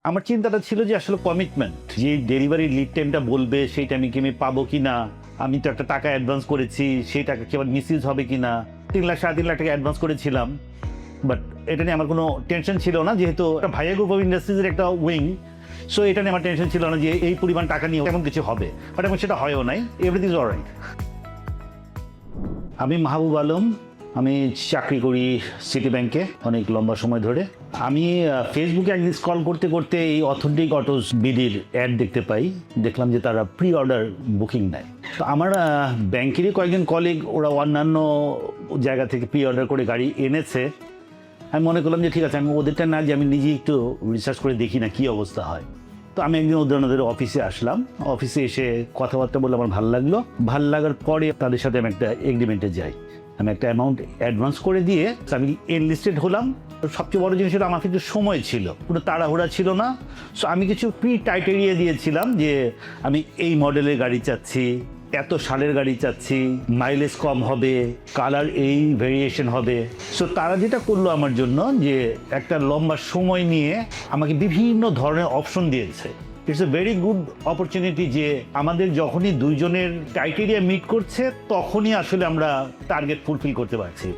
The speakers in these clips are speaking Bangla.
আমার চিন্তাটা ছিল যে আসলে কমিটমেন্ট, যে ডেলিভারি লিড টাইমটা বলবে সেই টাইমে কি আমি পাবো কি না। আমি তো একটা টাকা অ্যাডভান্স করেছি, সেই টাকা কি আবার মিসইউজ হবে কি না। 3 লাখ 3.5 লাখ টাকা অ্যাডভান্স করেছিলাম, বাট এটা নিয়ে আমার কোনো টেনশন ছিল না, যেহেতু ভাইয়া গ্রুপ অফ ইন্ডাস্ট্রিজের একটা উইং। সো এটা নিয়ে আমার টেনশন ছিল না যে এই পরিমাণ টাকা নিয়ে এমন কিছু হবে, বাট এখন সেটা হয়ও নাই। Everything is alright. আমি মাহবুব আলম, আমি চাকরি করি সিটি ব্যাংকে অনেক লম্বা সময় ধরে। আমি ফেসবুকে একদিন স্ক্রল করতে করতে এই অথেন্টিক অটোস বিডির অ্যাড দেখতে পাই। দেখলাম যে তারা প্রি অর্ডার বুকিং নেয়। তো আমার ব্যাংকেরই কয়েকজন কলিগ ওরা অন্যান্য জায়গা থেকে প্রি অর্ডার করে গাড়ি এনেছে। আমি মনে করলাম যে ঠিক আছে, আমি ওদেরটা না যে আমি নিজেই একটু রিসার্চ করে দেখি না কী অবস্থা হয়। তো আমি একদিন ওদের অফিসে আসলাম। অফিসে এসে কথাবার্তা বলে আমার ভালো লাগলো। ভালো লাগার পরে তাদের সাথে আমি একটা এগ্রিমেন্টে যাই। আমি একটা অ্যামাউন্ট অ্যাডভান্স করে দিয়ে আমি এনলিস্টেড হলাম। সবচেয়ে বড় জিনিস হলো আমার কিন্তু সময় ছিল, পুরো তাড়াহুড়া ছিল না। সো আমি কিছু প্রি টাইটেরিয়া দিয়েছিলাম যে আমি এই মডেলের গাড়ি চাচ্ছি, এত সালের গাড়ি চাচ্ছি, মাইলেজ কম হবে, কালার এই ভেরিয়েশন হবে। সো তারা যেটা করলো আমার জন্য, যে একটা লম্বা সময় নিয়ে আমাকে বিভিন্ন ধরনের অপশন দিয়েছে। It's a very good opportunity যে আমাদের যখনই দুইজনের ক্রাইটেরিয়া মিট করছে তখনই আসলে আমরা টার্গেট ফুলফিল করতে পারছি।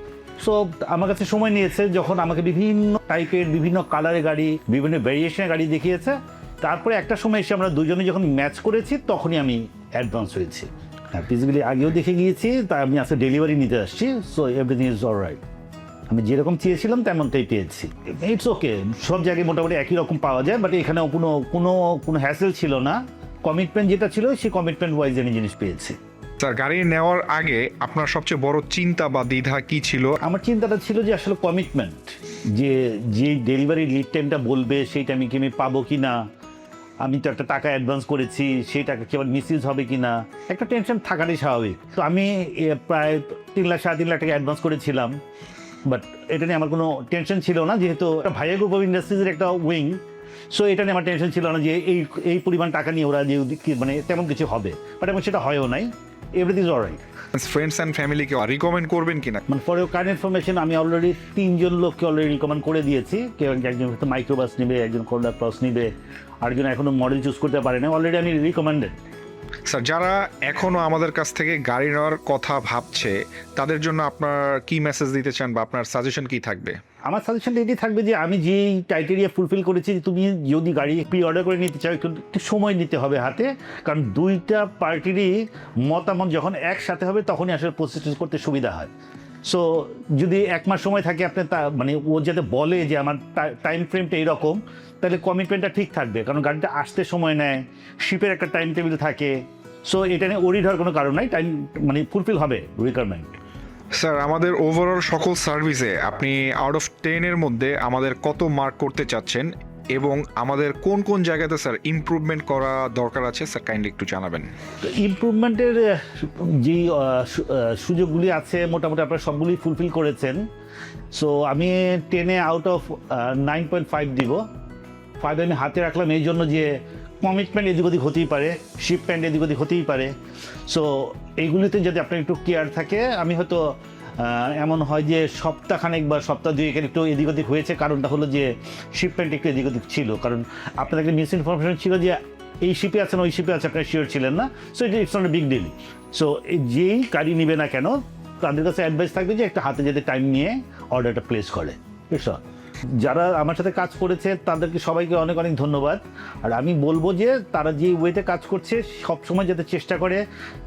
সো আমার কাছে সময় নিয়েছে, যখন আমাকে বিভিন্ন টাইপের বিভিন্ন কালারের গাড়ি, বিভিন্ন ভেরিয়েশনের গাড়ি দেখিয়েছে, তারপরে একটা সময় এসে আমরা দুজনে যখন ম্যাচ করেছি তখনই আমি অ্যাডভান্স হয়েছি। হ্যাঁ, ফিজিক্যালি আগেও দেখে গিয়েছি, তাই আমি আজকে ডেলিভারি নিতে আসছি। So everything is alright. আমি যেরকম চেয়েছিলাম তেমনটাই পেয়েছি। ইটস ওকে, সব জায়গায় মোটামুটি একই রকম পাওয়া যায়, বাট এখানেও কোনো হ্যাসেল ছিল না। কমিটমেন্ট যেটা ছিল সেই কমিটমেন্ট ওয়াইজ আমি জিনিস পেয়েছি। স্যার, গাড়ি নেওয়ার আগে আপনার সবচেয়ে বড় চিন্তা বা দ্বিধা কি ছিল? আমার চিন্তাটা ছিল যে আসলে কমিটমেন্ট, যে ডেলিভারি লিড টাইমটা বলবে সেই টাইমে কি আমি পাবো কি না। আমি তো একটা টাকা অ্যাডভান্স করেছি, সেই টাকা কি আবার মিসইউজ হবে কি না, একটা টেনশন থাকাটাই স্বাভাবিক। তো আমি প্রায় 3 লাখ 3.5 লাখ টাকা অ্যাডভান্স করেছিলাম, বাট এটা নিয়ে আমার কোনো টেনশন ছিল না, যেহেতু ভাইয়া গ্রুপ অফ ইন্ডাস্ট্রিজের একটা উইং। সো এটা নিয়ে আমার টেনশন ছিল না যে এই পরিমাণ টাকা নিয়ে ওরা যে মানে তেমন কিছু হবে, বাট এখন সেটা হয়ও নাই। Everything is alright. Friends and ফ্যামিলিকে রিকমেন্ড করবেন কিনা? মানে ফর ইউর কাইন্ড ইনফরমেশন, আমি অলরেডি 3 জন লোককে অলরেডি রিকমেন্ড করে দিয়েছি। একজন হয়তো মাইক্রোবাস নেবে, একজন কোরলা ক্রস নেবে, আরেকজন এখনো মডেল চুজ করতে পারে না। অলরেডি আমি রিকমেন্ডেড। স্যার, যারা এখনো আমাদের কাছ থেকে গাড়ি নেওয়ার কথা ভাবছে তাদের জন্য আপনার কি মেসেজ দিতে চান বা আপনার সাজেশন কি থাকবে? আমার সাজেশনটা এটি থাকবে যে আমি যে ক্রাইটেরিয়া ফুলফিল করেছি, যে তুমি যদি গাড়ি প্রি অর্ডার করে নিতে চাও একটু সময় নিতে হবে হাতে, কারণ দুইটা পার্টিরই মতামত যখন একসাথে হবে তখনই আসলে প্রসেস করতে সুবিধা হয়। সো যদি 1 মাস সময় থাকে আপনার, মানে ও যাতে বলে যে আমার টাইম ফ্রেমটা এইরকম, তাহলে কমিটমেন্টটা ঠিক থাকবে, কারণ গাড়িটা আসতে সময় নেয়, শিপের একটা টাইম টেবিল থাকে। সো এটা নিয়ে ওরিড হওয়ার কোনো কারণ নাই, টাইম মানে ফুলফিল হবে রিকোয়ারমেন্ট। স্যার, আমাদের ওভারঅল সকল সার্ভিসে আপনি আউট অফ 10 এর মধ্যে আমাদের কত মার্ক করতে চাচ্ছেন এবং আমাদের কোন কোন জায়গাতে স্যার ইমপ্রুভমেন্ট করা দরকার আছে স্যার কাইন্ডলি একটু জানাবেন। ইমপ্রুভমেন্টের যে সুযোগগুলি আছে মোটামুটি আপনারা সবগুলি ফুলফিল করেছেন। সো আমি 10-এ আউট অফ 9.5 দিব। 5 আমি হাতে রাখলাম এই জন্য যে কমিটমেন্ট এদিক ওদিক হতেই পারে, শিপমেন্ট এদিক ওদিক হতেই পারে। সো এইগুলিতে যদি আপনার একটু কেয়ার থাকে, আমি হয়তো এমন হয় যে সপ্তাহখানেক বা সপ্তাহ 2 একটু এদিক ওদিক হয়েছে, কারণটা হলো যে শিপমেন্ট একটু এদিক ওদিক ছিল, কারণ আপনাদের একটা মিস ইনফরমেশন ছিল যে এই শিপে আছেন ওই শিপে আছে, আপনারা শিওর ছিলেন না। So it's not a big deal. So যেই গাড়ি নিবে না কেন তাদের কাছে অ্যাডভাইস থাকবে যে একটা হাতে যাতে টাইম নিয়ে অর্ডারটা প্লেস করে। বুঝছো, যারা আমার সাথে কাজ করেছে তাদেরকে সবাইকে অনেক অনেক ধন্যবাদ। আর আমি বলবো যে তারা যে ওয়েতে কাজ করছে সবসময় যাতে চেষ্টা করে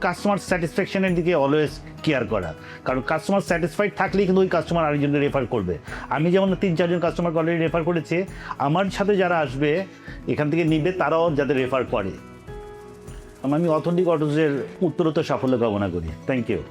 কাস্টমার স্যাটিসফ্যাকশনের দিকে অলওয়েজ কেয়ার করা, কারণ কাস্টমার স্যাটিসফাইড থাকলেই কিন্তু ওই কাস্টমার আরেকজনকে রেফার করবে। আমি যেমন 3-4 জন কাস্টমারকে অলরেডি রেফার করেছি, আমার সাথে যারা আসবে এখান থেকে নিবে তারাও যাতে রেফার করে। আমি অথেন্টিক অটোসের উত্তরোত্তর সাফল্য কামনা করি। Thank you.